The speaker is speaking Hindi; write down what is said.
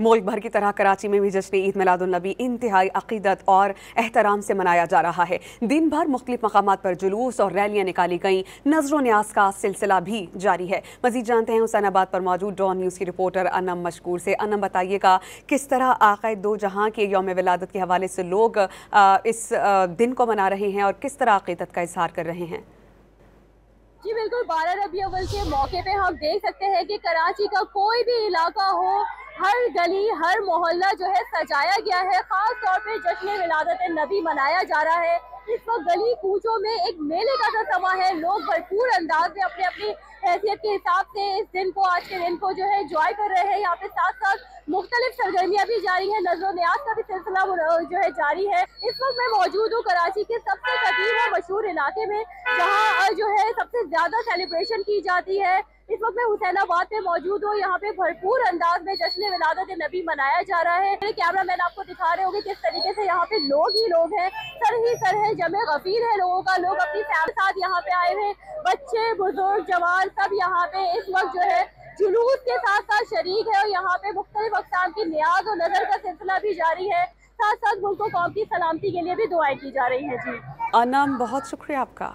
मुल्क भर की तरह कराची में भी जश्न ईद मिलादुन्नबी इंतहाई अकीदत और एहतराम से मनाया जा रहा है। दिन भर मुख्तलिफ मकामात पर जुलूस और रैलियां निकाली गईं। नजर न्याज का सिलसिला भी जारी है। मजीद जानते हैं हुसैनाबाद पर मौजूद डॉन न्यूज़ की रिपोर्टर अनम मशकूर से। अनम, बताइएगा किस तरह आक़ाए दो जहां के यौम विलादत के हवाले से लोग इस दिन को मना रहे हैं और किस तरह अकीदत का इजहार कर रहे हैं। जी बिल्कुल, 12 रबी अव्वल के मौके पे हम देख सकते हैं कि कराची का कोई भी इलाका हो, हर गली हर मोहल्ला जो है सजाया गया है। खास तौर पे जश्न विलादत नबी मनाया जा रहा है। इस वक्त गली कूचों में एक मेले का सा समा है। लोग भरपूर अंदाज में अपने अपनी हैसियत के हिसाब से इस दिन को, आज के दिन को जो है एंजॉय कर रहे हैं। यहाँ पे साथ साथ मुख्तलिफ सरगर्मियाँ भी जारी है। नजर न्याज का भी सिलसिला जो है जारी है। इस वक्त मैं मौजूद हूँ कराची के सबसे कदीम और मशहूर इलाके में, जहाँ जो है सबसे ज्यादा सेलिब्रेशन की जाती है। इस वक्त मैं हुसैनाबाद पे मौजूद हूँ। यहाँ पे भरपूर अंदाज में जश्न विलादत नबी मनाया जा रहा है। मेरे कैमरा मैन आपको दिखा रहे होंगे किस तरीके से यहाँ पे लोग ही लोग हैं, सर ही सर है, जमे गफीर है लोगों का। लोग अपनी फैमिली के साथ यहाँ पे आए हुए, बच्चे बुजुर्ग जवान सब यहाँ पे इस वक्त जो है जुलूस के साथ साथ शरीक है। और यहाँ पे मुख्तलिफ अक़साम की नियाज और नजर का सिलसिला भी जारी है। साथ साथ मुल्क को कौम की सलामती के लिए भी दुआएं की जा रही है। जी अनम, बहुत शुक्रिया आपका।